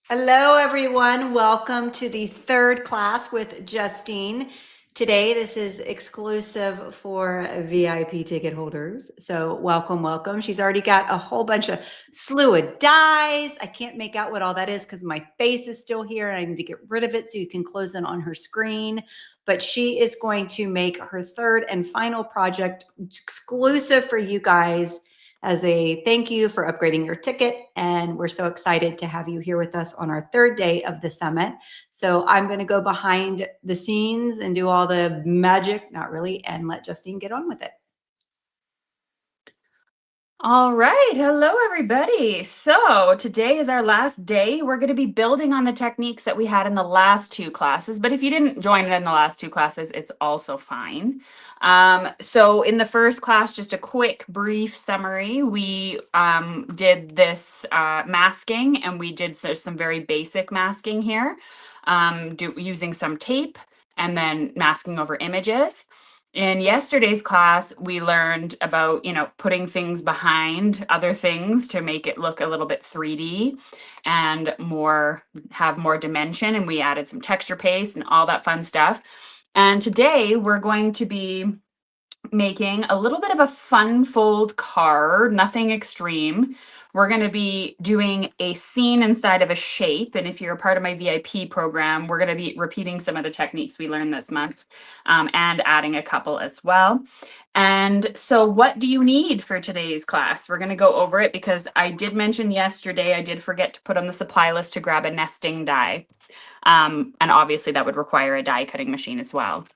Hello, everyone. Welcome to the third class with Justine. Today, this is exclusive for VIP ticket holders. So welcome, welcome. She's already got a whole bunch of slew of dies. I can't make out what all that is because my face is still here and I need to get rid of it so you can close it on her screen. But she is going to make her third and final project exclusive for you guys as a thank you for upgrading your ticket. And we're so excited to have you here with us on our third day of the summit. So I'm going to go behind the scenes and do all the magic, not really, and let Justine get on with it. All right. Hello, everybody. So today is our last day. We're going to be building on the techniques that we had in the last two classes. But if you didn't join in the last two classes, it's also fine. So in the first class, just a quick, brief summary. We did this masking, and we did some very basic masking here, using some tape and then masking over images. In yesterday's class, we learned about, putting things behind other things to make it look a little bit 3D and have more dimension. And we added some texture paste and all that fun stuff. And today we're going to be making a little bit of a fun fold card, nothing extreme. We're going to be doing a scene inside of a shape. And if you're a part of my VIP program, we're going to be repeating some of the techniques we learned this month, and adding a couple as well. And so what do you need for today's class? We're going to go over it because I did mention yesterday, I did forget to put on the supply list to grab a nesting die. And obviously that would require a die cutting machine as well.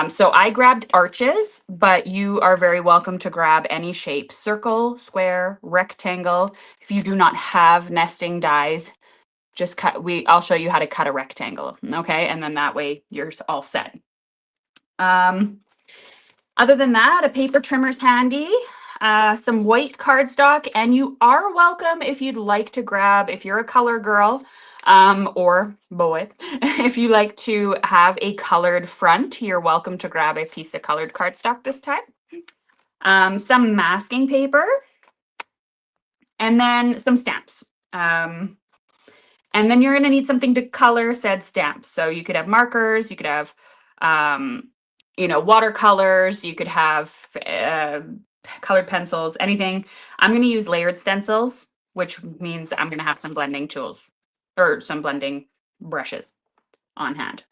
So I grabbed arches, but you are very welcome to grab any shape: circle, square, rectangle. If you do not have nesting dies, just I'll show you how to cut a rectangle. Okay. And then that way you're all set. Other than that, a paper trimmer's handy, some white cardstock, and you are welcome if you'd like to grab, if you're a color girl, or boy, if you like to have a colored front, you're welcome to grab a piece of colored cardstock this time. Some masking paper, and then some stamps. And then you're going to need something to color said stamps. So you could have markers, you could have, watercolors, you could have colored pencils, anything. I'm going to use layered stencils, which means I'm going to have some blending tools or some blending brushes on hand.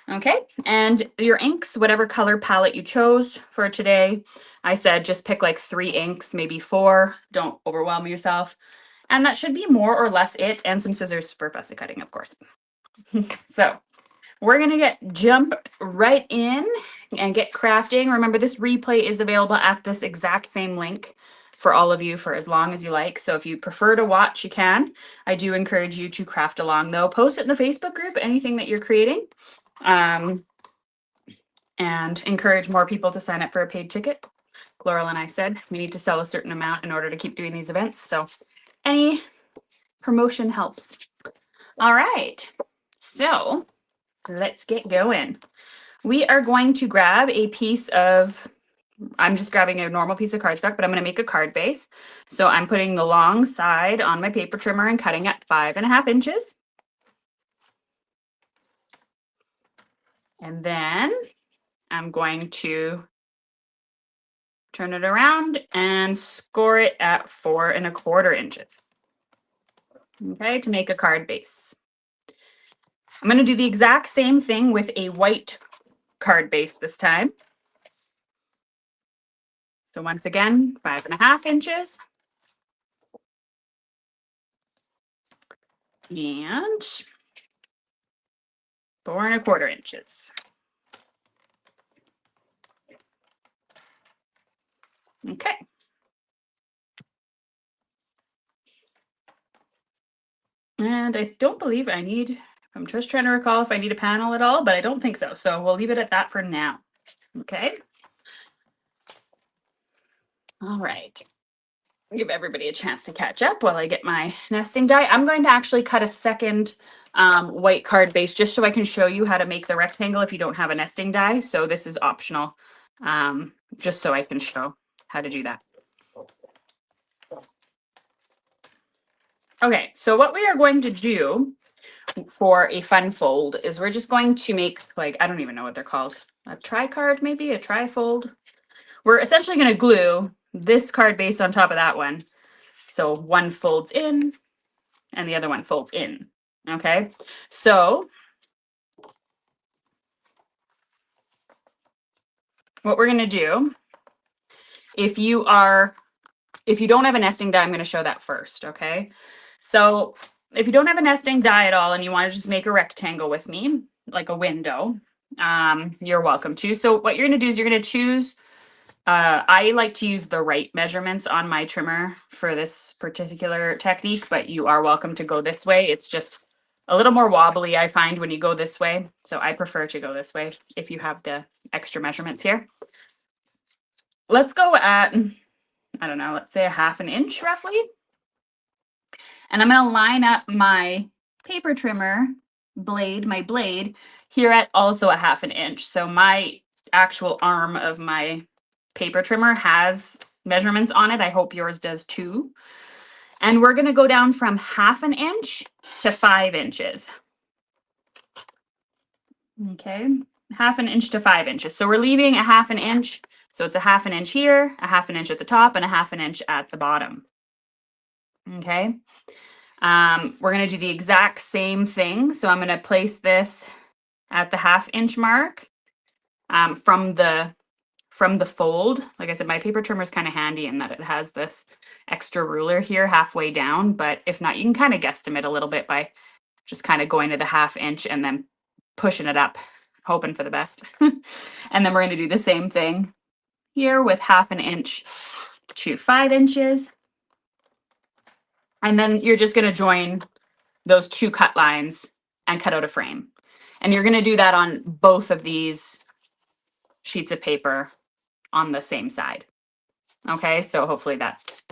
Okay, and your inks, whatever color palette you chose for today. I said just pick like 3 inks, maybe 4. Don't overwhelm yourself. And that should be more or less it, and some scissors for fussy cutting, of course. So we're going to jump right in and get crafting. Remember, this replay is available at this exact same link for all of you for as long as you like. So if you prefer to watch, you can. I do encourage you to craft along, though. Post it in the Facebook group, anything that you're creating, and encourage more people to sign up for a paid ticket. Laurel and I said we need to sell a certain amount in order to keep doing these events. So any promotion helps. All right. So let's get going. We are going to grab a piece of, I'm just grabbing a normal piece of cardstock, but I'm going to make a card base. So I'm putting the long side on my paper trimmer and cutting at 5.5 inches. And then I'm going to turn it around and score it at 4.25 inches. Okay, to make a card base. I'm going to do the exact same thing with a white card base this time. So once again, 5.5 inches. And 4.25 inches. Okay. And I don't believe I need, I'm just trying to recall if I need a panel at all, but I don't think so. So we'll leave it at that for now. Okay. All right. Give everybody a chance to catch up while I get my nesting die. I'm going to actually cut a second white card base just so I can show you how to make the rectangle if you don't have a nesting die. So this is optional, just so I can show how to do that. Okay, so what we are going to do for a fun fold is we're just going to make, like, I don't even know what they're called. A tri-card, maybe a tri-fold. We're essentially going to glue this card base on top of that one. So one folds in and the other one folds in. Okay, so what we're going to do, if you don't have a nesting die, I'm going to show that first. Okay, so if you don't have a nesting die at all and you want to just make a rectangle with me, like a window, you're welcome to. So what you're going to do is you're going to choose, I like to use the right measurements on my trimmer for this particular technique, but you are welcome to go this way. It's just a little more wobbly, I find, when you go this way. So I prefer to go this way if you have the extra measurements here. Let's go at, I don't know, let's say a 1/2 inch roughly. And I'm going to line up my paper trimmer blade, my blade, here at also a 1/2 inch. So my actual arm of my paper trimmer has measurements on it. I hope yours does too. And we're going to go down from 1/2 inch to 5 inches. Okay, 1/2 inch to 5 inches. So we're leaving a 1/2 inch. So it's a 1/2 inch here, a 1/2 inch at the top, and a 1/2 inch at the bottom. Okay. We're going to do the exact same thing. So I'm going to place this at the 1/2 inch mark from the fold. Like I said, my paper trimmer is kind of handy in that it has this extra ruler here halfway down, but if not, you can kind of guesstimate a little bit by just kind of going to the 1/2 inch and then pushing it up, hoping for the best. And then we're going to do the same thing here with 1/2 inch to 5 inches. And then you're just going to join those two cut lines and cut out a frame. And you're going to do that on both of these sheets of paper on the same side. Okay, so hopefully that's,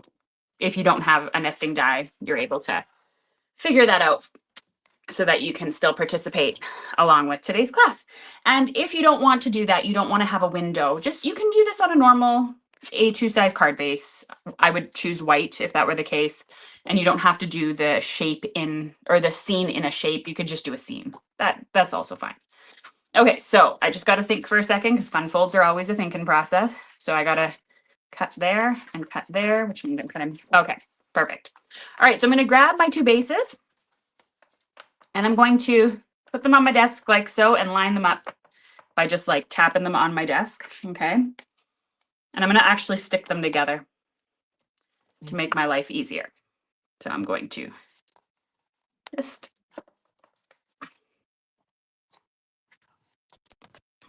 if you don't have a nesting die, you're able to figure that out so that you can still participate along with today's class. And if you don't want to do that, you don't want to have a window, just, you can do this on a normal A2 size card base. I would choose white if that were the case. And you don't have to do the shape in, or the scene in a shape. You could just do a seam. That's also fine. Okay, so I just got to think for a second because fun folds are always a thinking process. So I got to cut there and cut there, which means I'm kind of, okay, perfect. All right, so I'm going to grab my two bases and I'm going to put them on my desk like so and line them up by just like tapping them on my desk, okay? And I'm going to actually stick them together to make my life easier. So I'm going to just,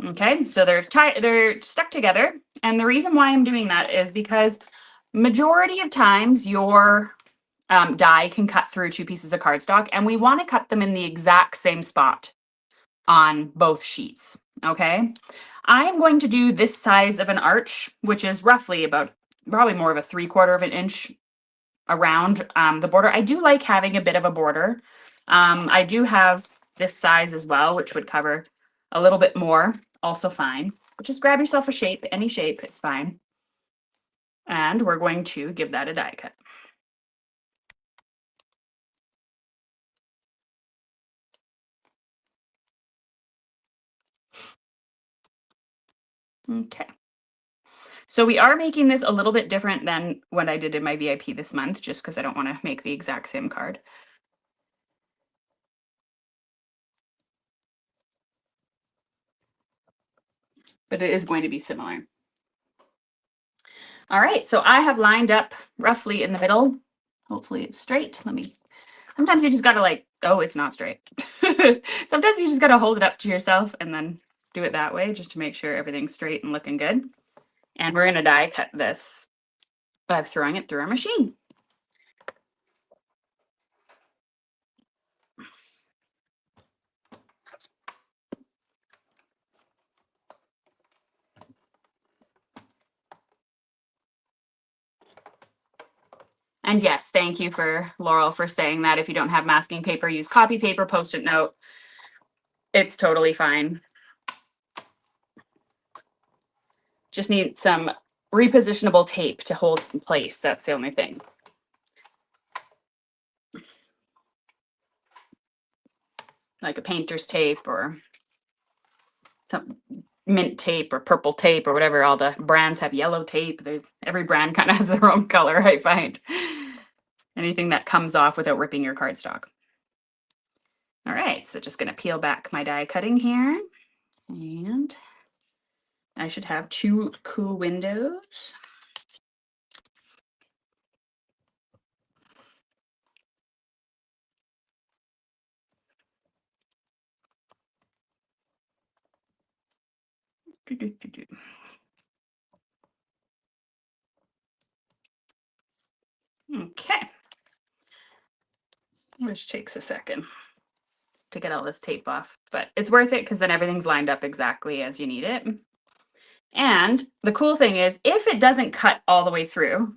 okay, so they're stuck together. And the reason why I'm doing that is because majority of times your die can cut through two pieces of cardstock, and we want to cut them in the exact same spot on both sheets, okay? I am going to do this size of an arch, which is roughly about, probably more of a 3/4 inch around the border. I do like having a bit of a border. I do have this size as well, which would cover a little bit more, also fine. But just grab yourself a shape, any shape, it's fine. And we're going to give that a die cut. Okay. So we are making this a little bit different than what I did in my VIP this month, just because I don't want to make the exact same card. But it is going to be similar. All right, so I have lined up roughly in the middle. Hopefully it's straight. Sometimes you just gotta like, oh, it's not straight. Sometimes you just gotta hold it up to yourself and then do it that way just to make sure everything's straight and looking good. And we're gonna die cut this by throwing it through our machine. And yes, thank you for Laurel for saying that. If you don't have masking paper, use copy paper, Post-it note. It's totally fine. Just need some repositionable tape to hold in place. That's the only thing. like a painter's tape or some mint tape or purple tape or whatever. All the brands have yellow tape. Every brand kind of has their own color, I find. Anything that comes off without ripping your cardstock. All right, so just going to peel back my die cutting here. And I should have 2 cool windows. Okay. Which takes a second to get all this tape off, but it's worth it because then everything's lined up exactly as you need it. And the cool thing is, if it doesn't cut all the way through,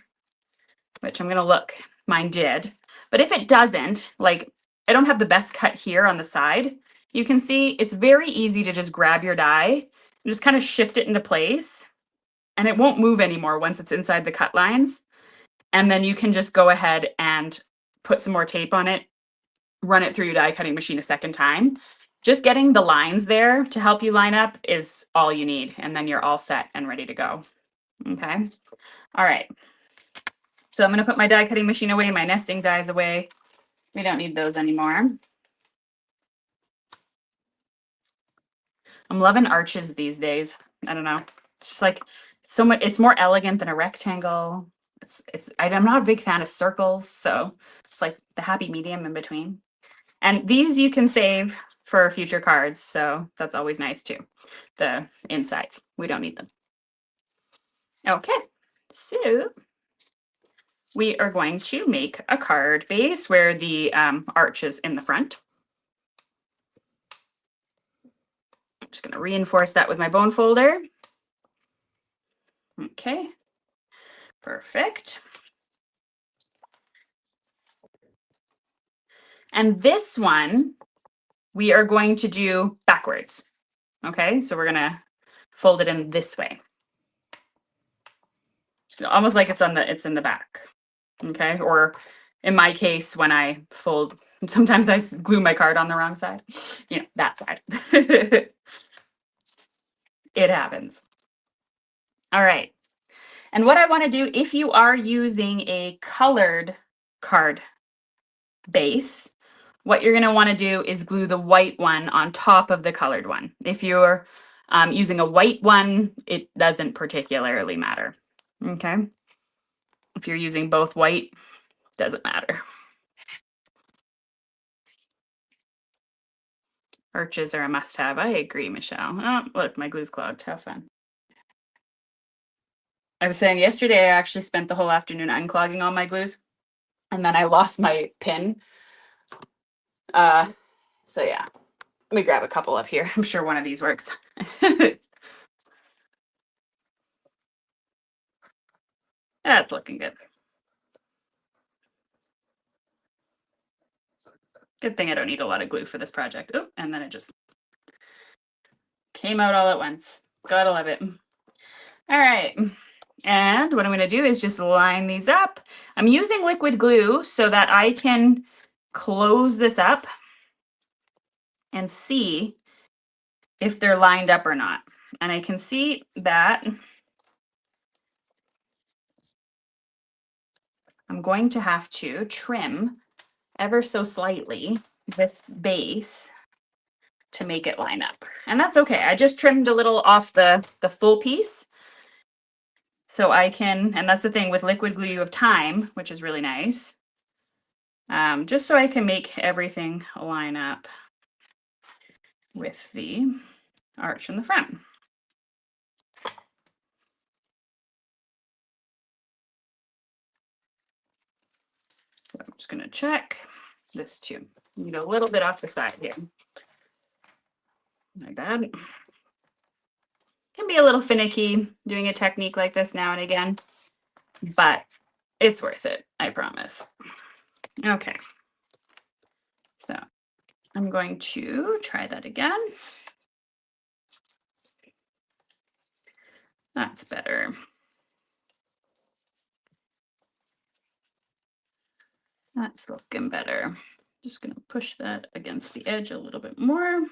which I'm going to look, mine did, but if it doesn't, like I don't have the best cut here on the side, you can see it's very easy to just grab your die and just kind of shift it into place, and it won't move anymore once it's inside the cut lines. And then you can just go ahead and put some more tape on it, run it through your die cutting machine a second time. Just getting the lines there to help you line up is all you need. And then you're all set and ready to go. Okay. All right. So I'm going to put my die cutting machine away, my nesting dies away. We don't need those anymore. I'm loving arches these days. I don't know. It's just like so much, it's more elegant than a rectangle. I'm not a big fan of circles, so it's like the happy medium in between. And these you can save for future cards, so that's always nice too. The insides, we don't need them. Okay, so we are going to make a card base where the arch is in the front. I'm just going to reinforce that with my bone folder. Okay, perfect. And this one, we are going to do backwards. Okay, so we're going to fold it in this way. So almost like it's in the back. Okay, or in my case, when I fold, sometimes I glue my card on the wrong side. You know, that side. It happens. All right. And what I want to do, if you are using a colored card base, what you're going to want to do is glue the white one on top of the colored one. If you're using a white one, it doesn't particularly matter. Okay. If you're using both white, doesn't matter. Arches are a must-have. I agree, Michelle. Oh, look, my glue's clogged. Have fun. I was saying yesterday I actually spent the whole afternoon unclogging all my glues, and then I lost my pin. So yeah, let me grab a couple up here. I'm sure one of these works. That's looking good. Good thing I don't need a lot of glue for this project. Oh, and then it just came out all at once. Gotta love it. All right. And what I'm going to do is just line these up. I'm using liquid glue so that I can close this up and see if they're lined up or not. And I can see that I'm going to have to trim ever so slightly this base to make it line up. And that's okay. I just trimmed a little off the full piece. So I can, and that's the thing with liquid glue, you have time, which is really nice. Just so I can make everything line up with the arch in the front. So I'm just going to check this too. Need a little bit off the side here. My bad. Can be a little finicky doing a technique like this now and again, but it's worth it, I promise. Okay. So I'm going to try that again. That's better. That's looking better. Just going to push that against the edge a little bit more.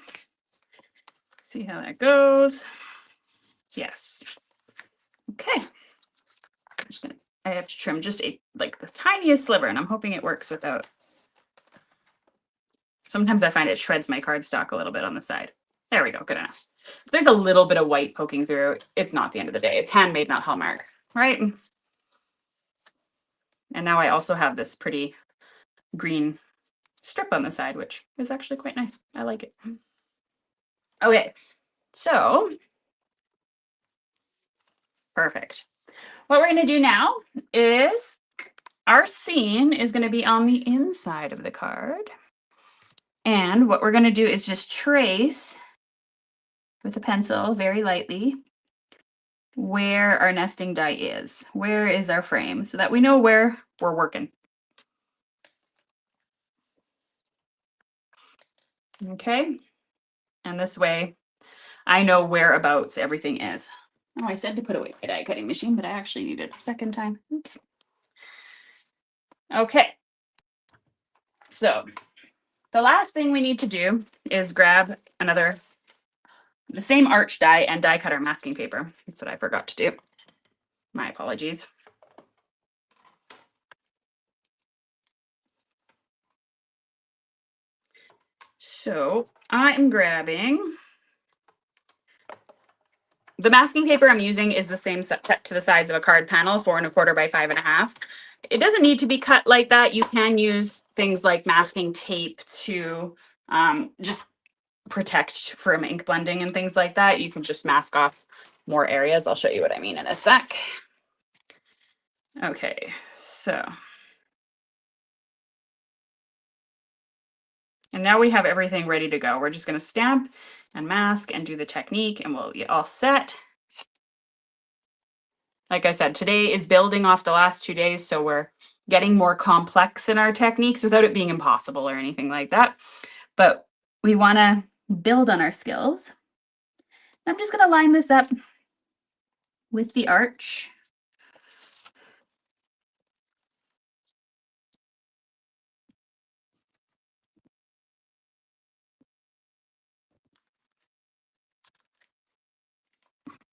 See how that goes. Yes. Okay. I have to trim just like the tiniest sliver, and I'm hoping it works without. Sometimes I find it shreds my cardstock a little bit on the side. There we go. Good enough. If there's a little bit of white poking through, it's not the end of the day. It's handmade, not Hallmark, right? And now I also have this pretty green strip on the side, which is actually quite nice. I like it. Okay, so perfect. What we're going to do now is our scene is going to be on the inside of the card. And what we're going to do is just trace with a pencil very lightly where our nesting die is. Where is our frame so that we know where we're working. Okay. And this way I know whereabouts everything is. Oh, I said to put away my die cutting machine, but I actually need it a second time. Oops. Okay. So the last thing we need to do is grab the same arch die and die cutter masking paper. That's what I forgot to do. My apologies. So I'm grabbing the masking paper I'm using is the same cut to the size of a card panel, 4 1/4 by 5 1/2. It doesn't need to be cut like that. You can use things like masking tape to just protect from ink blending and things like that. You can just mask off more areas. I'll show you what I mean in a sec. Okay, so. And now we have everything ready to go. We're just going to stamp and mask and do the technique and we'll get all set. Like I said, today is building off the last 2 days, so we're getting more complex in our techniques without it being impossible or anything like that. But we want to build on our skills. I'm just going to line this up with the arch.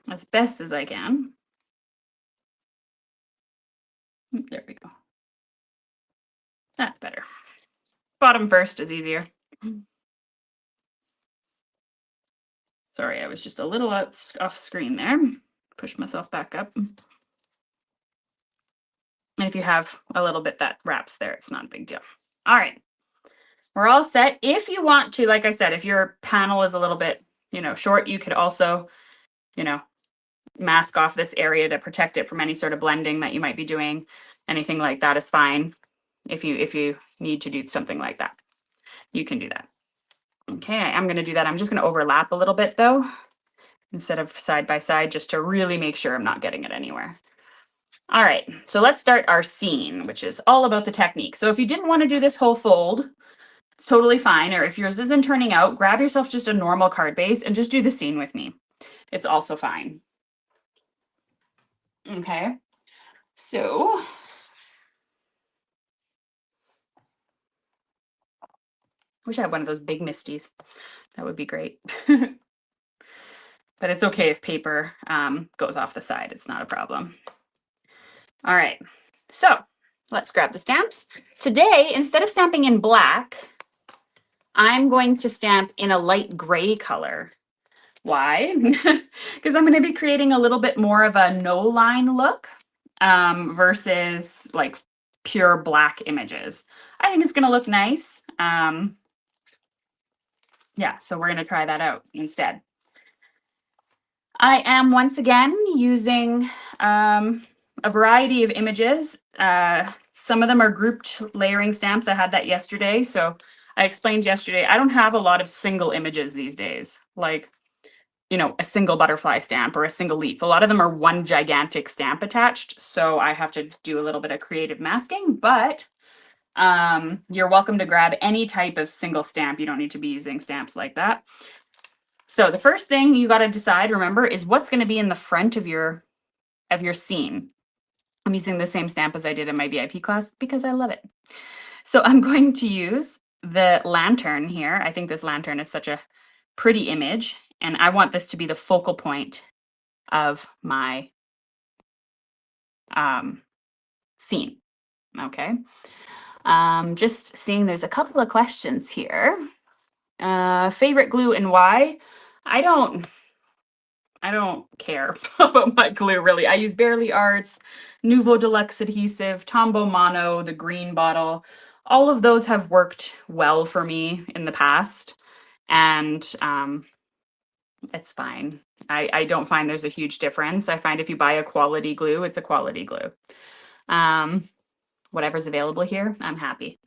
As best as I can. There we go. That's better. Bottom first is easier. Sorry, I was just a little off screen there. Push myself back up. And if you have a little bit that wraps there, it's not a big deal. All right. We're all set. If you want to, like I said, if your panel is a little bit, short, you could also, mask off this area to protect it from any sort of blending that you might be doing. Anything like that is fine. If you need to do something like that, you can do that. Okay, I'm going to do that. I'm just going to overlap a little bit though, instead of side by side, just to really make sure I'm not getting it anywhere. All right, so let's start our scene, which is all about the technique. So if you didn't want to do this whole fold, it's totally fine. Or if yours isn't turning out, grab yourself just a normal card base and just do the scene with me. It's also fine. Okay, so wish I had one of those big misties. That would be great. But it's okay if paper goes off the side. It's not a problem. All right, so let's grab the stamps. Today, instead of stamping in black, I'm going to stamp in a light gray color. Why? Because I'm going to be creating a little bit more of a no line look versus like pure black images. I think it's going to look nice. Yeah, so we're going to try that out instead. I am once again using a variety of images. Some of them are grouped layering stamps. I had that yesterday. So I explained yesterday, I don't have a lot of single images these days, like, a single butterfly stamp or a single leaf. A lot of them are one gigantic stamp attached. So I have to do a little bit of creative masking, but you're welcome to grab any type of single stamp. You don't need to be using stamps like that. So the first thing you got to decide, remember, is what's going to be in the front of your scene. I'm using the same stamp as I did in my VIP class because I love it. So I'm going to use the lantern here, I think this lantern is such a pretty image, and I want this to be the focal point of my scene. Okay. Just seeing there's a couple of questions here. Favorite glue and why? I don't care about my glue really. I use Barely Arts, Nouveau Deluxe adhesive, Tombow Mono, the green bottle. All of those have worked well for me in the past, and it's fine. I don't find there's a huge difference. I find if you buy a quality glue, it's a quality glue. Whatever's available here, I'm happy.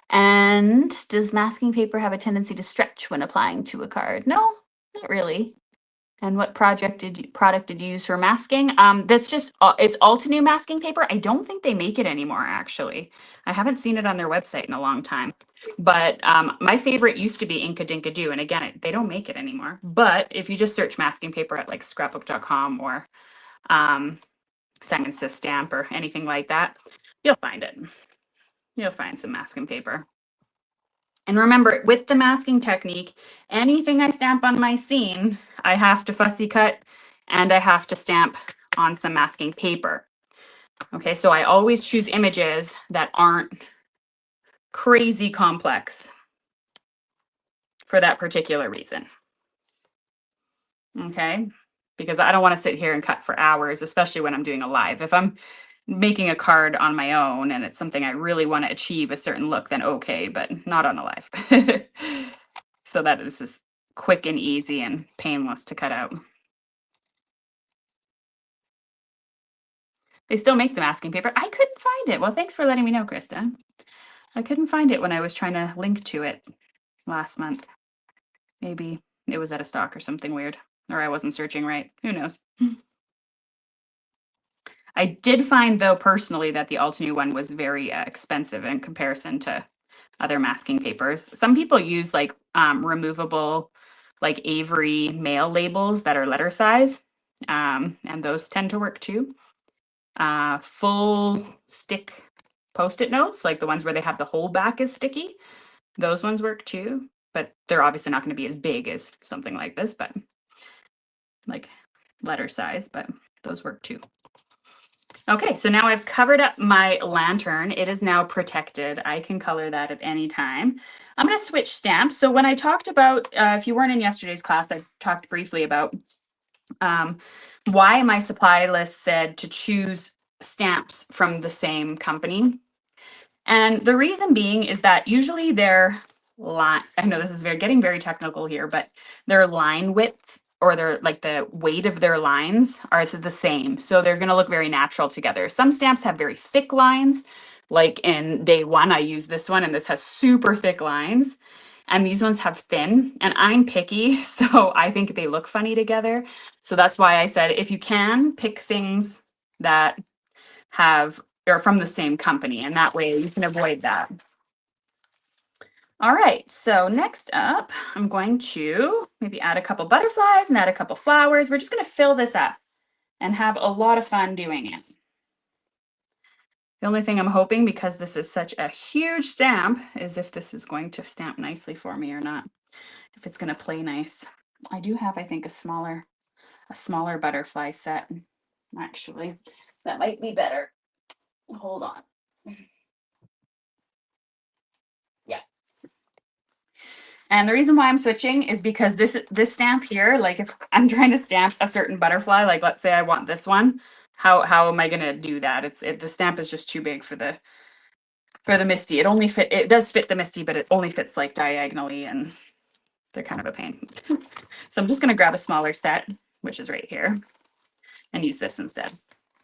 And does masking paper have a tendency to stretch when applying to a card? No, not really. And what product did you use for masking? That's just it's Altenew masking paper. I don't think they make it anymore. Actually, I haven't seen it on their website in a long time. But my favorite used to be Inka Dinka Doo, and again, they don't make it anymore. But if you just search masking paper at like scrapbook.com or Simon Says Stamp or anything like that, you'll find it. You'll find some masking paper. And remember, with the masking technique, anything I stamp on my scene, I have to fussy cut and I have to stamp on some masking paper. Okay, so I always choose images that aren't crazy complex for that particular reason. Okay, because I don't want to sit here and cut for hours, especially when I'm doing a live. If I'm making a card on my own and it's something I really want to achieve a certain look, then okay, but not on a live. So that this is quick and easy and painless to cut out. They still make the masking paper. I couldn't find it. Well, thanks for letting me know, Krista. I couldn't find it when I was trying to link to it last month. Maybe it was out of stock or something weird, or I wasn't searching right. Who knows? I did find, though, personally, that the Altenew one was very expensive in comparison to other masking papers. Some people use like removable, like Avery mail labels that are letter size, and those tend to work too. Full stick Post-it notes, like the ones where they have the whole back is sticky, those ones work too, but they're obviously not going to be as big as something like this, but like letter size, but those work too. Okay, so now I've covered up my lantern. It is now protected. I can color that at any time. I'm going to switch stamps. So when I talked about, if you weren't in yesterday's class, I talked briefly about why my supply list said to choose stamps from the same company. And the reason being is that usually their line, I know this is getting very technical here, but their line width or their like the weight of their lines are the same. So they're going to look very natural together. Some stamps have very thick lines. Like in day one, I use this one and this has super thick lines. And these ones have thin, and I'm picky, so I think they look funny together. So that's why I said, if you can, pick things that have or from the same company, and that way you can avoid that. All right, so next up, I'm going to maybe add a couple butterflies and add a couple flowers. We're just going to fill this up and have a lot of fun doing it. The only thing I'm hoping, because this is such a huge stamp, is if this is going to stamp nicely for me or not, if it's going to play nice. I do have, I think, a smaller butterfly set, actually. That might be better. Hold on. Yeah. And the reason why I'm switching is because this stamp here, like if I'm trying to stamp a certain butterfly, like let's say I want this one, how am I gonna do that? The stamp is just too big for the Misty. It does fit the Misty, but it only fits like diagonally, and they're kind of a pain. So I'm just gonna grab a smaller set, which is right here, and use this instead.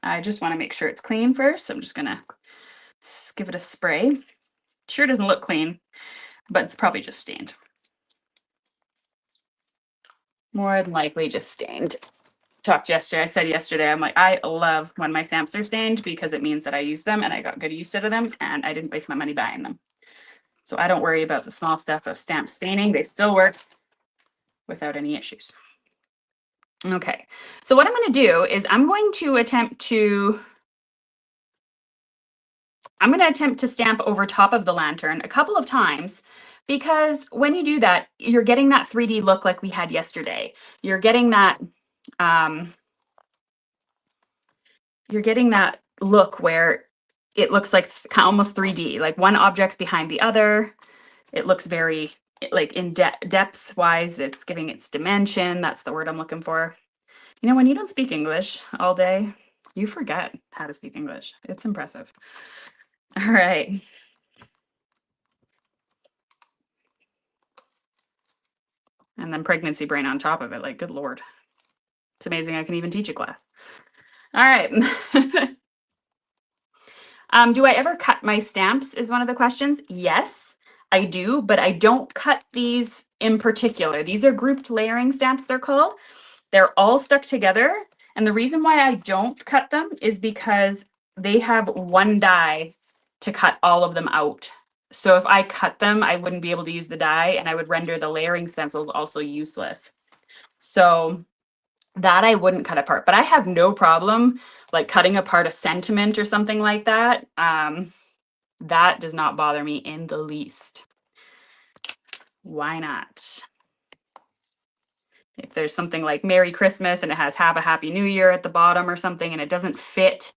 I just want to make sure it's clean first. So I'm just gonna give it a spray. Sure doesn't look clean, but it's probably just stained. More than likely just stained. I said yesterday, I'm like, I love when my stamps are stained because it means that I use them and I got good use out of them and I didn't waste my money buying them. So I don't worry about the small stuff of stamp staining. They still work without any issues. Okay, so what I'm going to do is I'm going to attempt to stamp over top of the lantern a couple of times, Because when you do that, you're getting that 3D look like we had yesterday. You're getting that look where it looks like almost 3D, like one object's behind the other. It looks very like in depth wise, it's giving its dimension. That's the word I'm looking for. You know, when you don't speak English all day, you forget how to speak English. It's impressive. All right. And then pregnancy brain on top of it. Like, good Lord. It's amazing I can even teach a class. All right. Do I ever cut my stamps is one of the questions. Yes, I do, but I don't cut these in particular. These are grouped layering stamps, they're called. They're all stuck together. And the reason why I don't cut them is because they have one die to cut all of them out. So if I cut them, I wouldn't be able to use the die and I would render the layering stencils also useless. So that I wouldn't cut apart, but I have no problem like cutting apart a sentiment or something like that. That does not bother me in the least. Why not? If there's something like Merry Christmas and it has Have a Happy New Year at the bottom or something and it doesn't fit,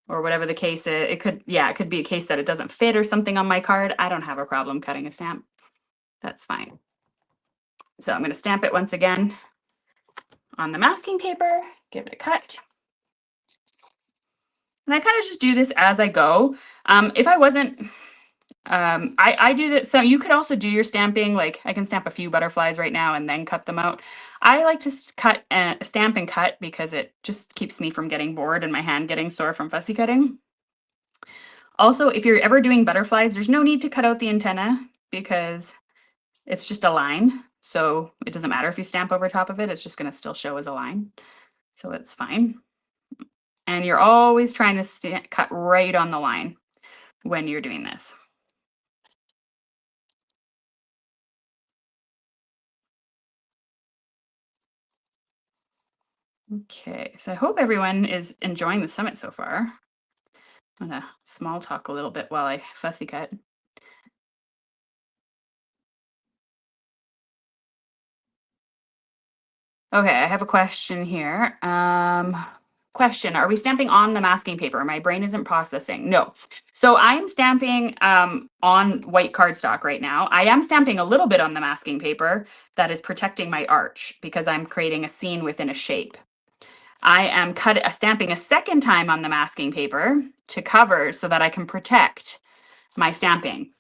or whatever the case is, it could be a case that it doesn't fit or something on my card. I don't have a problem cutting a stamp. That's fine. So I'm going to stamp it once again on the masking paper, give it a cut. And I kind of just do this as I go. If I wasn't, I do that. So you could also do your stamping. Like I can stamp a few butterflies right now and then cut them out. I like to stamp and cut because it just keeps me from getting bored and my hand getting sore from fussy cutting. Also, if you're ever doing butterflies, there's no need to cut out the antenna because it's just a line. So it doesn't matter if you stamp over top of it, it's just going to still show as a line. So it's fine. And you're always trying to cut right on the line when you're doing this. Okay, so I hope everyone is enjoying the summit so far. I'm gonna small talk a little bit while I fussy cut. Okay, I have a question here. Question, are we stamping on the masking paper? My brain isn't processing. No. So I am stamping on white cardstock right now. I am stamping a little bit on the masking paper that is protecting my arch because I'm creating a scene within a shape. I am stamping a second time on the masking paper to cover so that I can protect my stamping.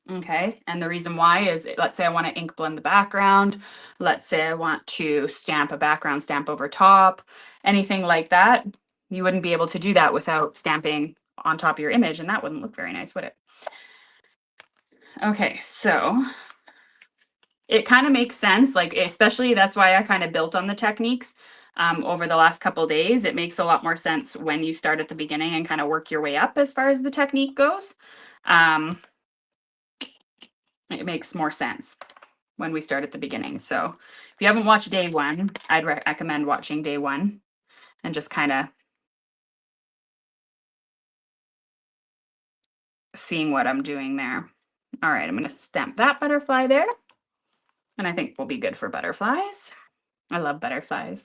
Okay, and the reason why is, let's say I want to ink blend the background. Let's say I want to stamp a background stamp over top, anything like that. You wouldn't be able to do that without stamping on top of your image, and that wouldn't look very nice, would it? Okay, so it kind of makes sense, like especially that's why I kind of built on the techniques over the last couple days. It makes a lot more sense when you start at the beginning and kind of work your way up as far as the technique goes. It makes more sense when we start at the beginning. So if you haven't watched day one, I'd recommend watching day one and just kind of seeing what I'm doing there. All right, I'm going to stamp that butterfly there. And I think we'll be good for butterflies. I love butterflies.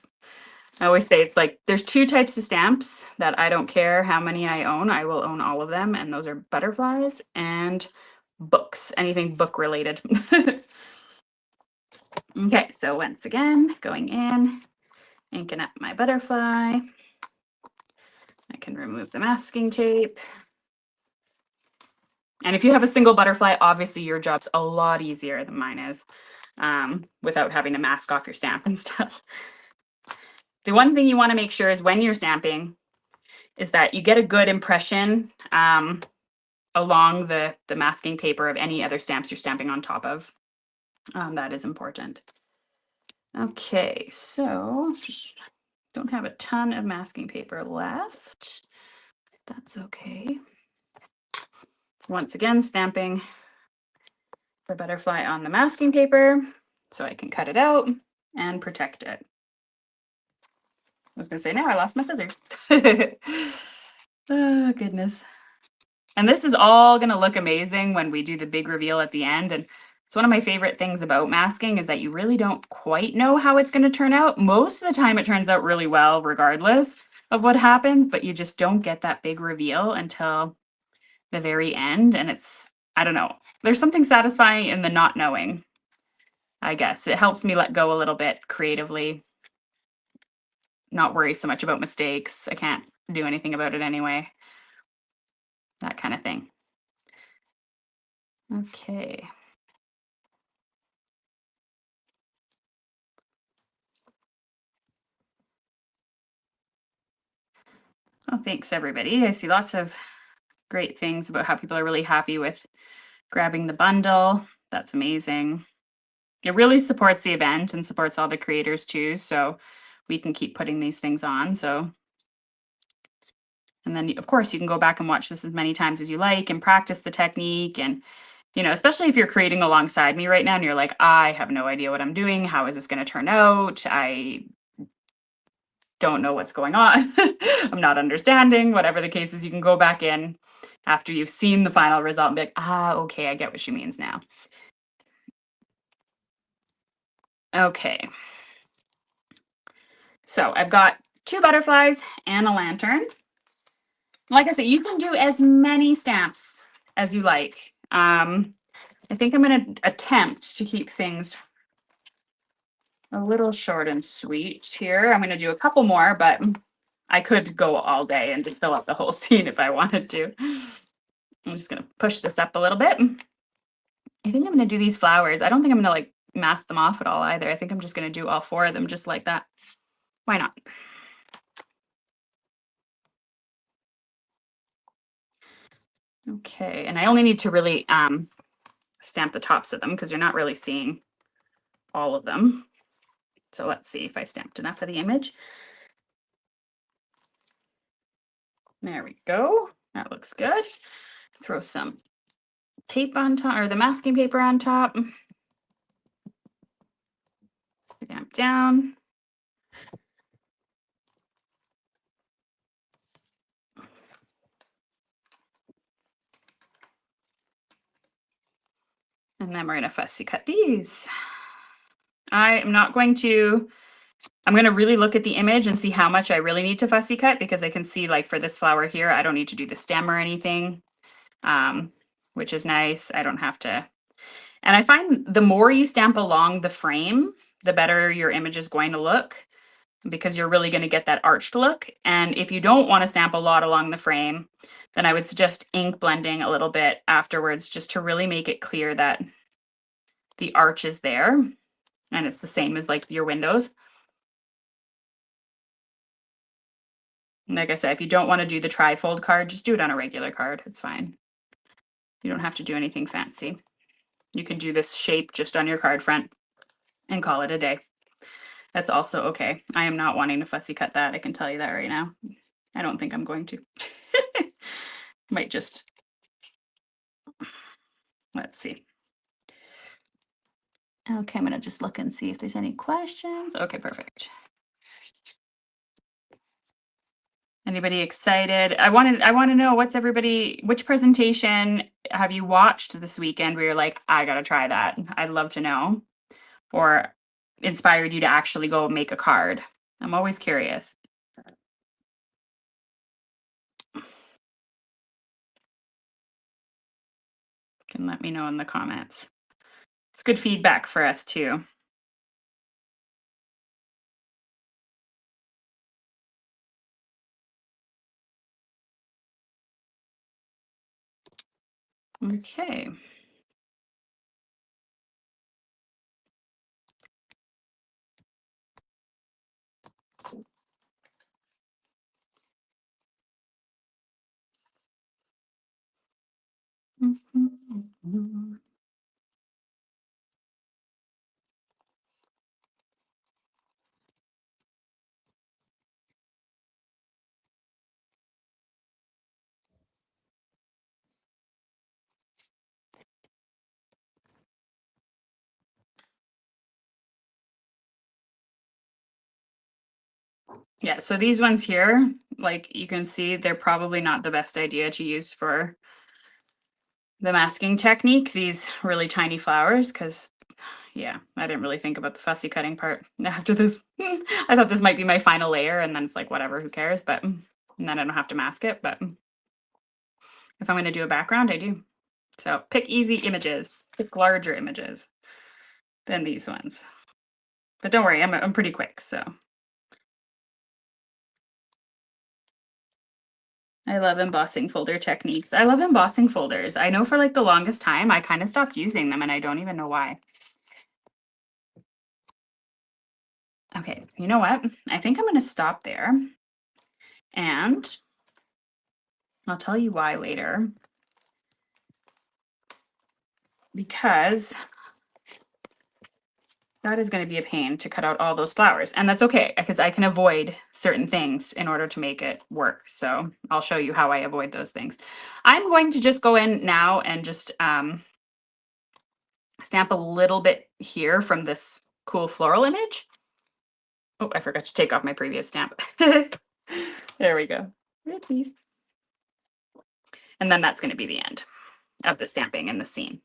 I always say it's like there's two types of stamps that I don't care how many I own. I will own all of them. And those are butterflies and books, anything book related. Okay, so once again, going in, inking up my butterfly. I can remove the masking tape. And if you have a single butterfly, obviously your job's a lot easier than mine is, without having to mask off your stamp and stuff. The one thing you want to make sure is when you're stamping is that you get a good impression along the masking paper of any other stamps you're stamping on top of. That is important. Okay, so just don't have a ton of masking paper left. That's okay. So once again, stamping the butterfly on the masking paper so I can cut it out and protect it. I was gonna say, now I lost my scissors. Oh, goodness. And this is all going to look amazing when we do the big reveal at the end. And it's one of my favorite things about masking is that you really don't quite know how it's going to turn out. Most of the time it turns out really well regardless of what happens, but you just don't get that big reveal until the very end. And it's, I don't know, there's something satisfying in the not knowing, I guess. It helps me let go a little bit creatively, not worry so much about mistakes. I can't do anything about it anyway. That kind of thing. Okay. Well, thanks everybody. I see lots of great things about how people are really happy with grabbing the bundle. That's amazing. It really supports the event and supports all the creators too. So we can keep putting these things on. So, and then of course you can go back and watch this as many times as you like and practice the technique. And, you know, especially if you're creating alongside me right now and you're like, I have no idea what I'm doing. How is this going to turn out? I don't know what's going on. I'm not understanding, whatever the case is, you can go back in after you've seen the final result and be like, okay, I get what she means now. Okay. So I've got 2 butterflies and a lantern. Like I said, you can do as many stamps as you like. I think I'm going to attempt to keep things a little short and sweet here. I'm going to do a couple more, but I could go all day and just fill up the whole scene if I wanted to. I'm just going to push this up a little bit. I think I'm going to do these flowers. I don't think I'm going to like mask them off at all either. I think I'm just going to do all 4 of them just like that. Why not? Okay, and I only need to really stamp the tops of them because you're not really seeing all of them. So let's see if I stamped enough of the image. There we go. That looks good. Throw some tape on top, or the masking paper on top. Stamp down. And then we're going to fussy cut these. I'm going to really look at the image and see how much I really need to fussy cut, because I can see like for this flower here, I don't need to do the stem or anything, which is nice. I don't have to. And I find the more you stamp along the frame, the better your image is going to look, because you're really going to get that arched look. And if you don't want to stamp a lot along the frame, then I would suggest ink blending a little bit afterwards, just to really make it clear that the arch is there. And it's the same as like your windows. Like I said, if you don't want to do the tri-fold card, just do it on a regular card. It's fine. You don't have to do anything fancy. You can do this shape just on your card front and call it a day. That's also okay. I am not wanting to fussy cut that. I can tell you that right now. I don't think I'm going to. Might just, let's see. Okay, I'm going to just look and see if there's any questions. Okay, perfect. Anybody excited? I want to know, which presentation have you watched this weekend where you're like, I got to try that. I'd love to know. Or inspired you to actually go make a card. I'm always curious. You can let me know in the comments. It's good feedback for us too. Okay. Yeah, so these ones here, like you can see, they're probably not the best idea to use for the masking technique, these really tiny flowers, because yeah, I didn't really think about the fussy cutting part after this. I thought this might be my final layer, and then it's like, whatever, who cares? But and then I don't have to mask it. But if I'm going to do a background, I do. So pick easy images, pick larger images than these ones. But don't worry, I'm pretty quick, so. I love embossing folder techniques. I love embossing folders. I know for like the longest time, I kind of stopped using them and I don't even know why. Okay, you know what? I think I'm going to stop there and I'll tell you why later. Because that is going to be a pain to cut out all those flowers. And that's okay, because I can avoid certain things in order to make it work. So I'll show you how I avoid those things. I'm going to just go in now and just stamp a little bit here from this cool floral image. Oh, I forgot to take off my previous stamp. There we go. Oopsies. And then that's going to be the end of the stamping in the scene.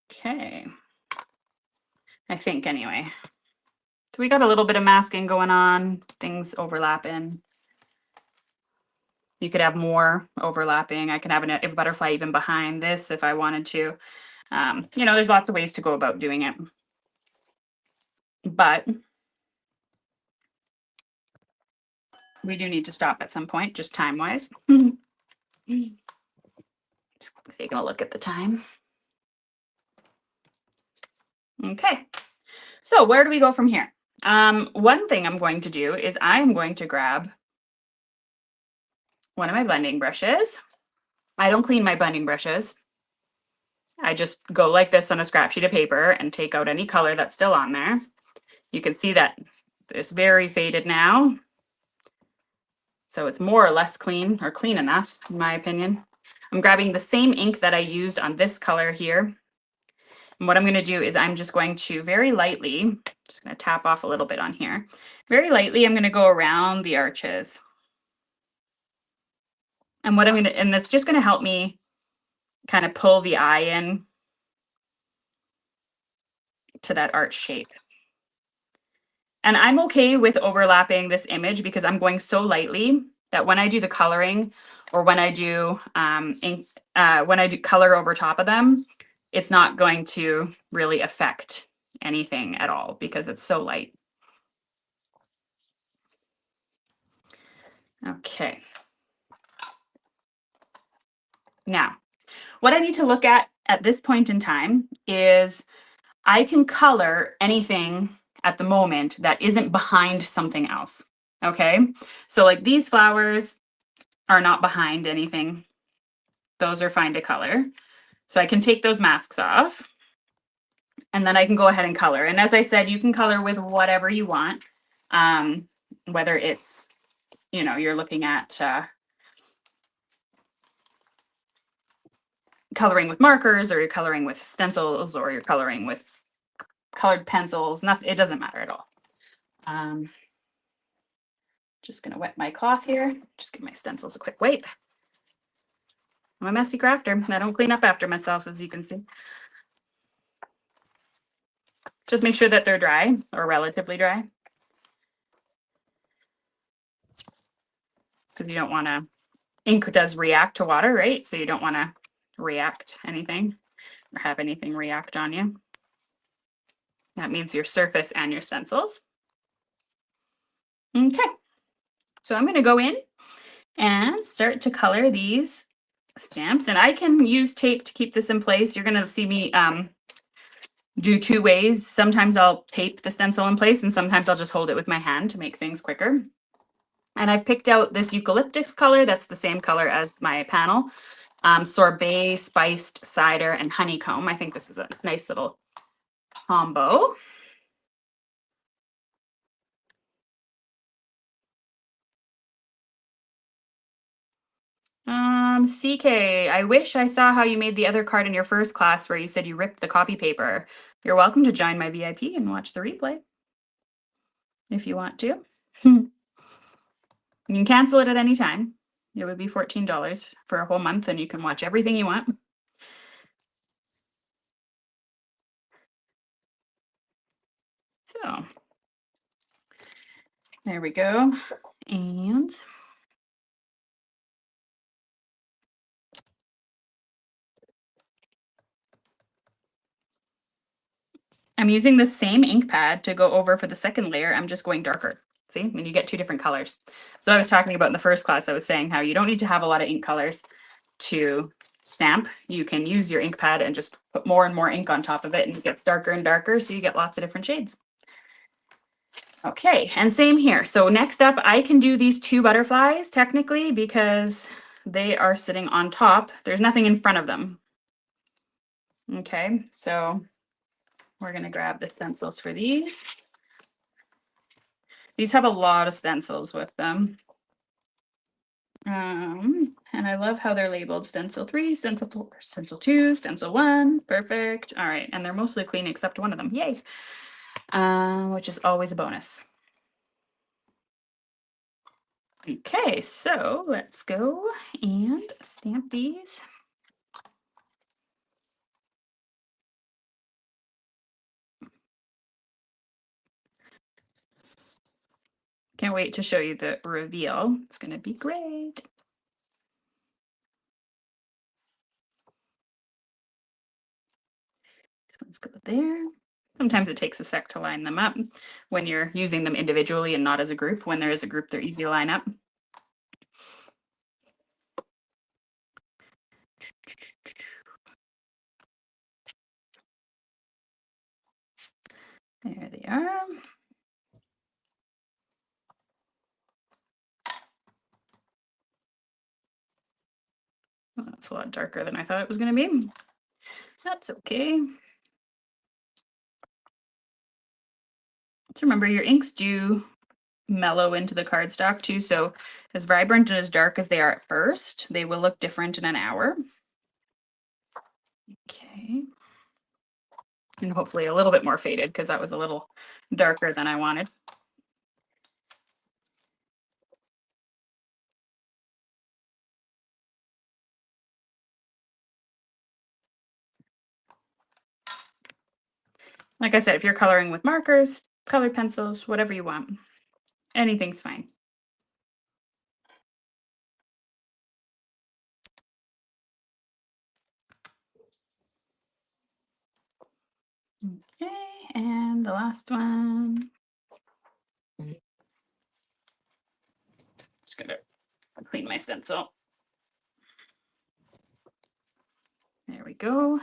Okay. I think anyway. So we got a little bit of masking going on, things overlapping. You could have more overlapping. I could have a butterfly even behind this if I wanted to. You know, there's lots of ways to go about doing it. But we do need to stop at some point, just time-wise. Just taking a look at the time. Okay, so where do we go from here? One thing I'm going to do is I am going to grab one of my blending brushes. I don't clean my blending brushes. I just go like this on a scrap sheet of paper and take out any color that's still on there. You can see that it's very faded now. So it's more or less clean, or clean enough, in my opinion. I'm grabbing the same ink that I used on this color here. And what I'm going to do is I'm just going to very lightly, just going to tap off a little bit on here. Very lightly, I'm going to go around the arches. And what I'm going to, and that's just going to help me kind of pull the eye in to that arch shape. And I'm okay with overlapping this image because I'm going so lightly that when I do the coloring or when I do color over top of them, it's not going to really affect anything at all because it's so light. Okay. Now, what I need to look at this point in time is I can color anything at the moment that isn't behind something else. Okay, so like these flowers are not behind anything. Those are fine to color. So I can take those masks off and then I can go ahead and color. And as I said, you can color with whatever you want, whether it's, you know, you're looking at coloring with markers or you're coloring with stencils or you're coloring with colored pencils. Nothing, it doesn't matter at all. Just gonna wet my cloth here. Just give my stencils a quick wipe. I'm a messy crafter. I don't clean up after myself, as you can see. Just make sure that they're dry or relatively dry. Because you don't want to, ink does react to water, right? So you don't want to react anything or have anything react on you. That means your surface and your stencils. Okay, so I'm going to go in and start to color these stamps. And I can use tape to keep this in place. You're going to see me do two ways. Sometimes I'll tape the stencil in place and sometimes I'll just hold it with my hand to make things quicker. And I've picked out this eucalyptus color. That's the same color as my panel. Sorbet, spiced cider, and honeycomb. I think this is a nice little combo. CK. I wish I saw how you made the other card in your first class where you said you ripped the copy paper. You're welcome to join my VIP and watch the replay if you want to. You can cancel it at any time. It would be $14 for a whole month and you can watch everything you want. So there we go. And I'm using the same ink pad to go over for the second layer. I'm just going darker. See, when you get two different colors. So I was talking about in the first class, I was saying how you don't need to have a lot of ink colors to stamp. You can use your ink pad and just put more and more ink on top of it and it gets darker and darker. So you get lots of different shades. Okay, and same here. So next up, I can do these two butterflies technically because they are sitting on top. There's nothing in front of them. Okay, so we're gonna grab the stencils for these. These have a lot of stencils with them. And I love how they're labeled stencil 3, stencil 4, stencil 2, stencil 1. Perfect. All right, and they're mostly clean except one of them. Yay. Which is always a bonus. Okay, so let's go and stamp these. Can't wait to show you the reveal. It's going to be great. So let's go there. Sometimes it takes a sec to line them up when you're using them individually and not as a group. When there is a group, they're easy to line up. There they are. Oh, that's a lot darker than I thought it was going to be. That's okay. So remember, your inks do mellow into the cardstock too. So as vibrant and as dark as they are at first, they will look different in an hour. Okay. And hopefully a little bit more faded because that was a little darker than I wanted. Like I said, if you're coloring with markers, colored pencils, whatever you want, anything's fine. Okay, and the last one. Just gonna clean my stencil. There we go.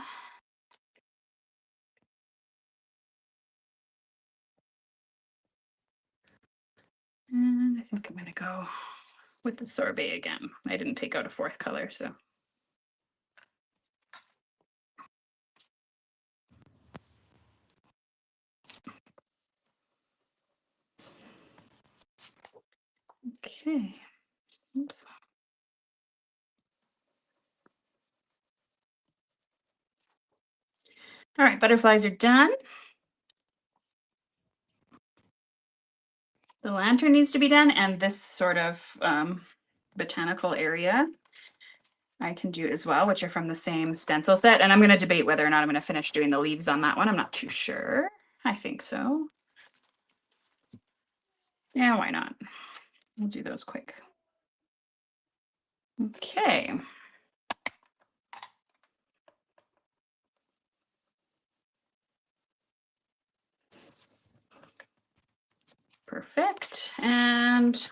And I think I'm gonna go with the sorbet again. I didn't take out a fourth color, so. Okay. Oops. All right, butterflies are done. The lantern needs to be done, and this sort of botanical area I can do as well, which are from the same stencil set. And I'm going to debate whether or not I'm going to finish doing the leaves on that one. I'm not too sure. I think so. Yeah, why not? We'll do those quick. Okay. Perfect. And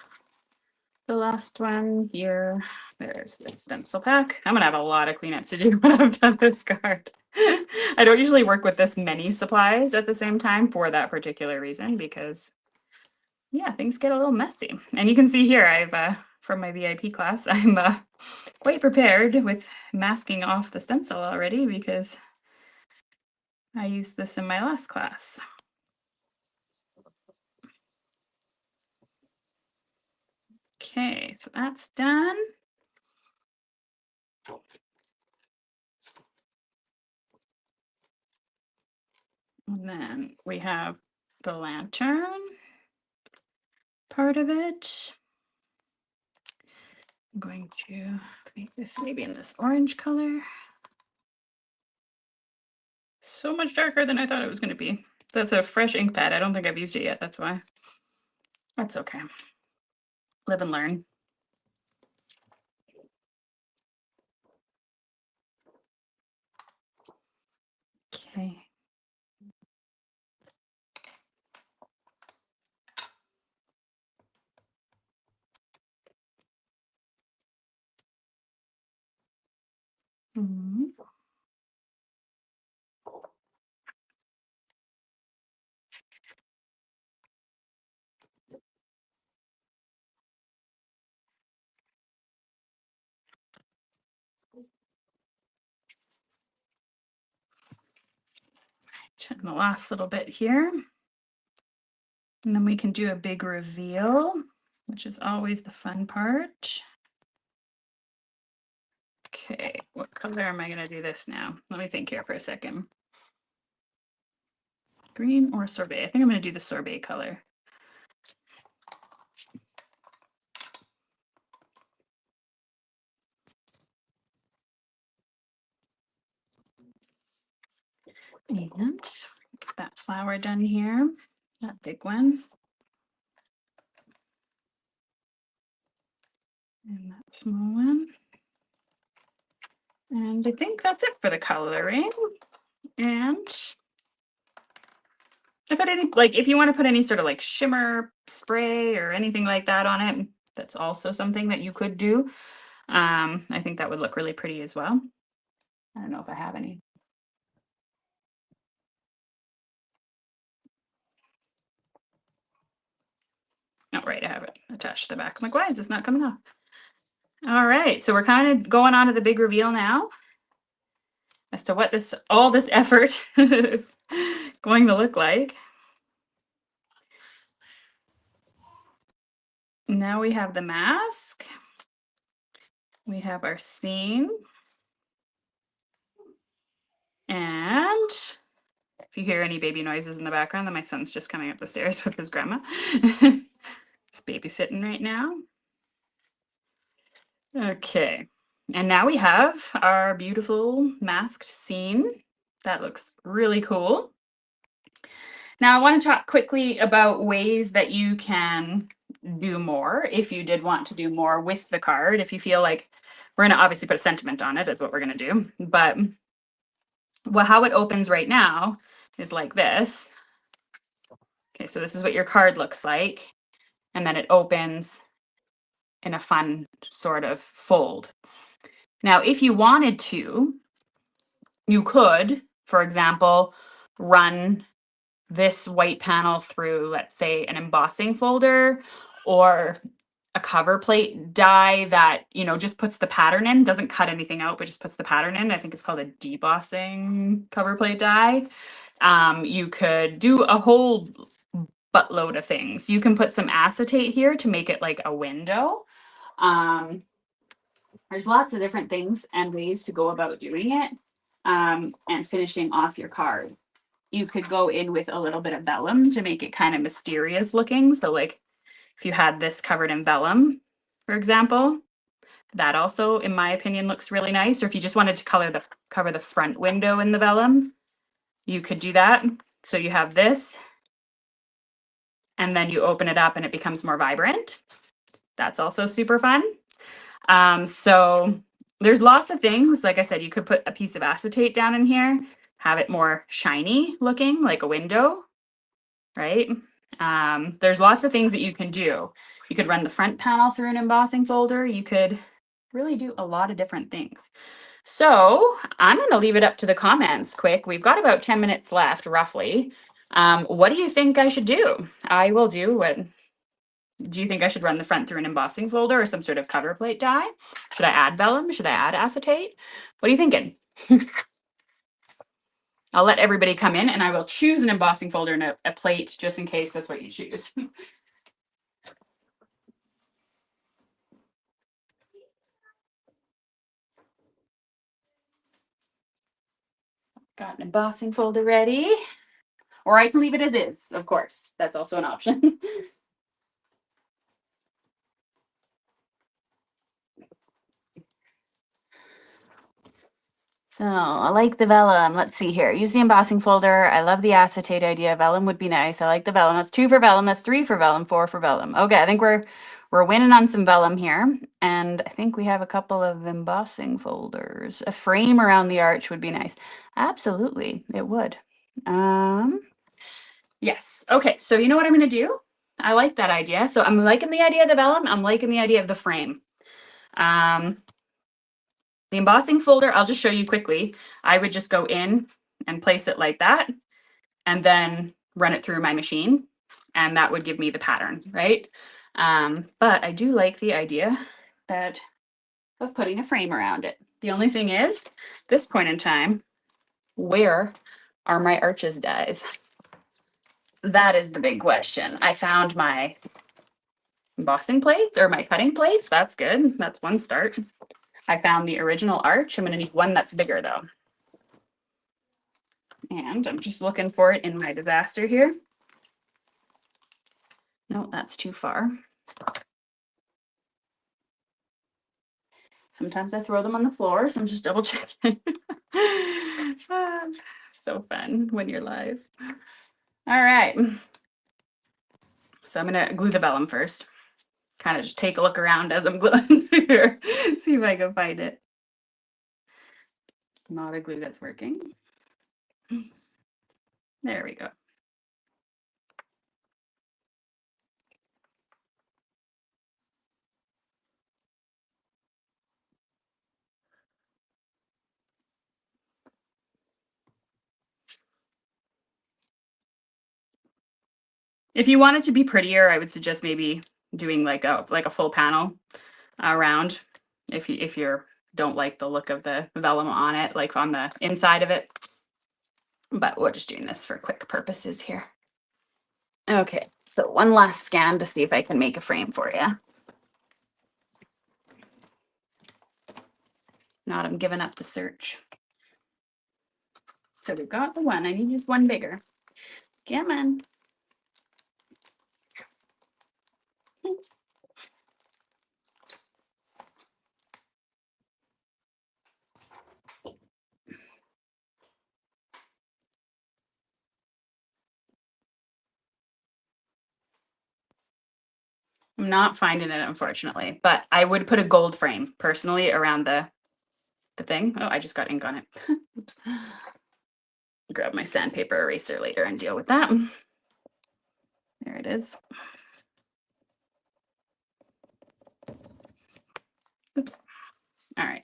the last one here, there's the stencil pack. I'm gonna have a lot of cleanup to do when I've done this card. I don't usually work with this many supplies at the same time for that particular reason, because yeah, things get a little messy. And you can see here, I've from my VIP class, I'm quite prepared with masking off the stencil already because I used this in my last class. Okay, so that's done. And then we have the lantern part of it. I'm going to make this maybe in this orange color. So much darker than I thought it was going to be. That's a fresh ink pad. I don't think I've used it yet. That's why. That's okay. Live and learn. Okay. Mhm. And the last little bit here. And then we can do a big reveal, which is always the fun part. Okay, what color am I going to do this now? Let me think here for a second. Green or sorbet? I think I'm going to do the sorbet color. And get that flower done here, that big one. And that small one. And I think that's it for the coloring. And I put any, like, if you want to put any sort of like shimmer spray or anything like that on it, that's also something that you could do. I think that would look really pretty as well. I don't know if I have any. Oh, right, I have it attached to the back. I'm like, why is this not coming off? All right, so we're kind of going on to the big reveal now as to what all this effort is going to look like. Now we have the mask. We have our scene. And if you hear any baby noises in the background, then my son's just coming up the stairs with his grandma. He's babysitting right now. Okay, and now we have our beautiful masked scene. That looks really cool. Now I want to talk quickly about ways that you can do more if you did want to do more with the card. If you feel like we're going to obviously put a sentiment on it, that's what we're going to do. But how it opens right now is like this. Okay, so this is what your card looks like. And then it opens in a fun sort of fold. Now, if you wanted to, you could, for example, run this white panel through, let's say, an embossing folder or a cover plate die that, just puts the pattern in, doesn't cut anything out, but just puts the pattern in. I think it's called a debossing cover plate die. You could do a whole buttload of things. You can put some acetate here to make it like a window. There's lots of different things and ways to go about doing it and finishing off your card. You could go in with a little bit of vellum to make it kind of mysterious looking. So like if you had this covered in vellum, for example, that also, in my opinion, looks really nice. Or if you just wanted to cover the front window in the vellum, you could do that. So you have this, and then you open it up and it becomes more vibrant. That's also super fun. So there's lots of things. Like I said, you could put a piece of acetate down in here, have it more shiny looking like a window, right? There's lots of things that you can do. You could run the front panel through an embossing folder. You could really do a lot of different things. So I'm going to leave it up to the comments quick. We've got about 10 minutes left, roughly. What do you think I should do? I will do what... Do you think I should run the front through an embossing folder or some sort of cover plate die? Should I add vellum? Should I add acetate? What are you thinking? I'll let everybody come in and I will choose an embossing folder and a plate just in case that's what you choose. Got an embossing folder ready. Or I can leave it as is, of course. That's also an option. So I like the vellum. Let's see here. Use the embossing folder. I love the acetate idea. Vellum would be nice. I like the vellum. That's 2 for vellum. That's 3 for vellum. 4 for vellum. Okay, I think we're winning on some vellum here. And I think we have a couple of embossing folders. A frame around the arch would be nice. Absolutely, it would. Yes. Okay, so you know what I'm going to do? I like that idea. So I'm liking the idea of the vellum. I'm liking the idea of the frame. The embossing folder, I'll just show you quickly. I would just go in and place it like that, and then run it through my machine, and that would give me the pattern, right? But I do like the idea of putting a frame around it. The only thing is, this point in time, where are my arches dies? That is the big question. I found my embossing plates or my cutting plates. That's good. That's one start. I found the original arch. I'm going to need one that's bigger though. And I'm just looking for it in my disaster here. No, that's too far. Sometimes I throw them on the floor, so I'm just double checking. So fun when you're live. All right. So I'm going to glue the vellum first. Kind of just take a look around as I'm gluing here. See if I can find it. Not a glue that's working. There we go. If you want it to be prettier, I would suggest maybe doing like a full panel around. If you don't like the look of the vellum on it, like on the inside of it. But we're just doing this for quick purposes here. Okay, so one last scan to see if I can make a frame for you. Not, I'm giving up the search. So we've got the one. I need just one bigger. Come on. I'm not finding it, unfortunately, but I would put a gold frame personally around the thing. Oh, I just got ink on it. Oops. Grab my sandpaper eraser later and deal with that. There it is. Oops. All right.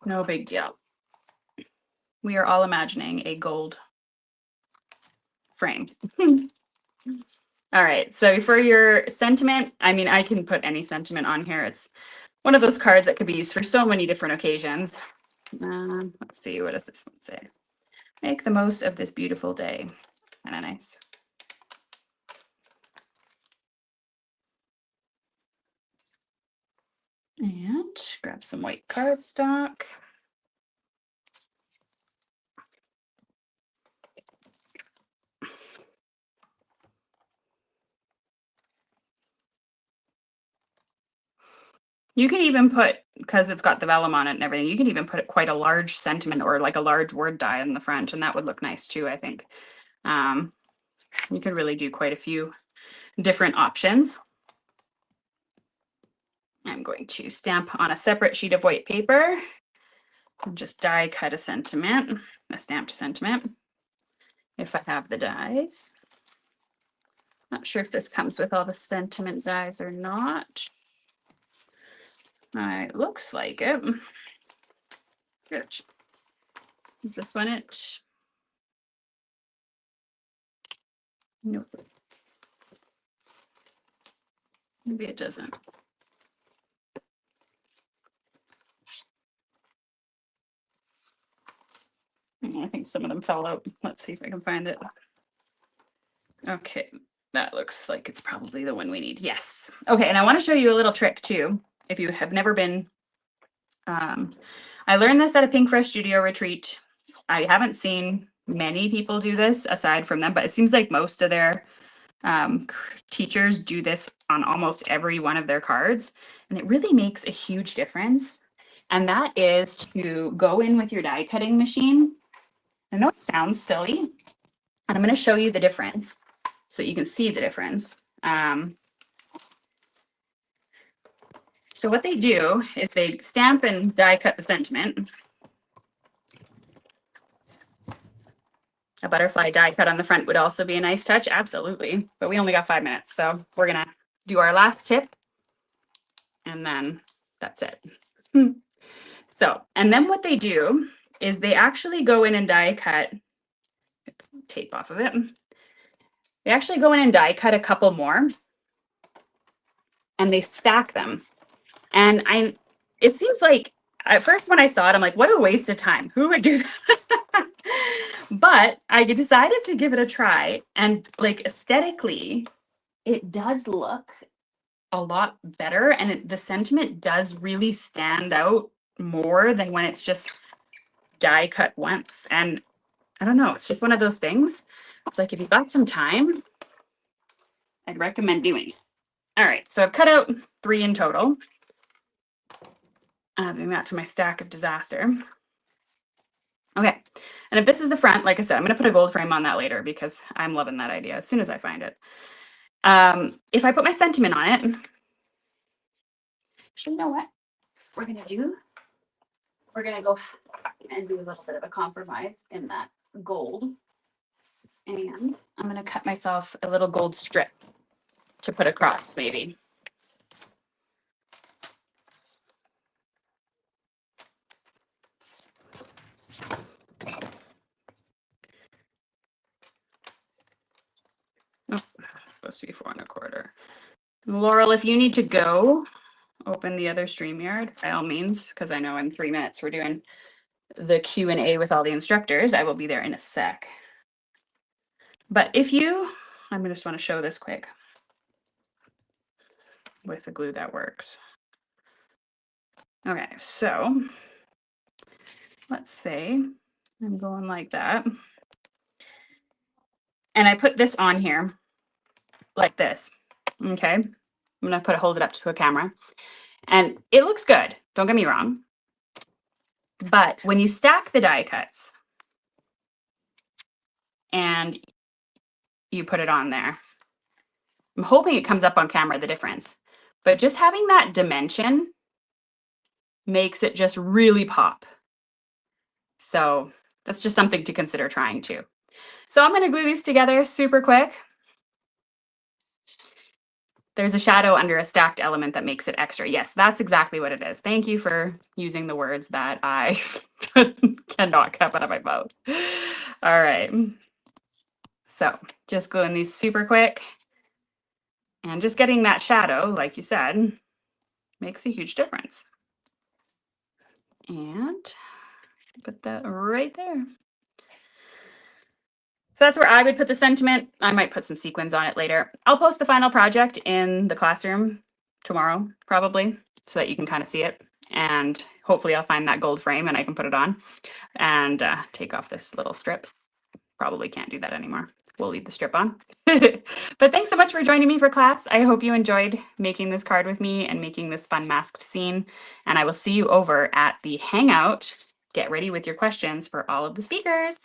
No big deal. We are all imagining a gold frame. All right, so for your sentiment, I mean, I can put any sentiment on here. It's one of those cards that could be used for so many different occasions. Let's see, what does this one say? Make the most of this beautiful day. Kind of nice. And grab some white cardstock. You can even put, because it's got the vellum on it and everything, you can even put quite a large sentiment or like a large word die in the front, and that would look nice too, I think. You could really do quite a few different options. I'm going to stamp on a separate sheet of white paper and just die cut a sentiment, a stamped sentiment, if I have the dies. Not sure if this comes with all the sentiment dies or not. It looks like it. Good. Is this one it? Nope. Maybe it doesn't. I think some of them fell out. Let's see if I can find it. Okay, that looks like it's probably the one we need. Yes. Okay, and I want to show you a little trick too. If you have never been, I learned this at a Pink Fresh Studio retreat I haven't seen many people do this aside from them, but it seems like most of their teachers do this on almost every one of their cards, and it really makes a huge difference. And that is to go in with your die cutting machine. I know it sounds silly, and I'm going to show you the difference so you can see the difference. So what they do is they stamp and die cut the sentiment. A butterfly die cut on the front would also be a nice touch. Absolutely. But we only got 5 minutes. So we're going to do our last tip. And then that's it. So, and then what they do is they actually go in and die cut, tape off of it. They actually go in and die cut a couple more. And they stack them. And it seems like at first when I saw it, I'm like, what a waste of time. Who would do that? But I decided to give it a try. And like aesthetically, it does look a lot better. And the sentiment does really stand out more than when it's just die cut once. And I don't know, it's just one of those things. It's like if you got some time, I'd recommend doing it. All right, so I've cut out 3 in total. Adding that to my stack of disaster. Okay, and if this is the front, like I said, I'm going to put a gold frame on that later because I'm loving that idea as soon as I find it. If I put my sentiment on it, actually, you know what we're going to do? We're going to go and do a little bit of a compromise in that gold. And I'm going to cut myself a little gold strip to put across, maybe. Oh, supposed to be 4 1/4. Laurel, if you need to go, open the other StreamYard by all means, because I know in 3 minutes we're doing the Q&A with all the instructors. I will be there in a sec. But if you, I just want to show this quick with the glue that works. Okay, so let's say I'm going like that. And I put this on here like this. Okay, I'm going to hold it up to a camera. And it looks good. Don't get me wrong. But when you stack the die cuts and you put it on there, I'm hoping it comes up on camera, the difference. But just having that dimension makes it just really pop. So that's just something to consider trying too. So I'm going to glue these together super quick. There's a shadow under a stacked element that makes it extra. Yes, that's exactly what it is. Thank you for using the words that I cannot come out of my mouth. All right. So just gluing these super quick. And just getting that shadow, like you said, makes a huge difference. And put that right there. So that's where I would put the sentiment. I might put some sequins on it later. I'll post the final project in the classroom tomorrow, probably, so that you can kind of see it. And hopefully I'll find that gold frame and I can put it on and take off this little strip. Probably can't do that anymore. We'll leave the strip on. But thanks so much for joining me for class. I hope you enjoyed making this card with me and making this fun masked scene. And I will see you over at the Hangout. Get ready with your questions for all of the speakers.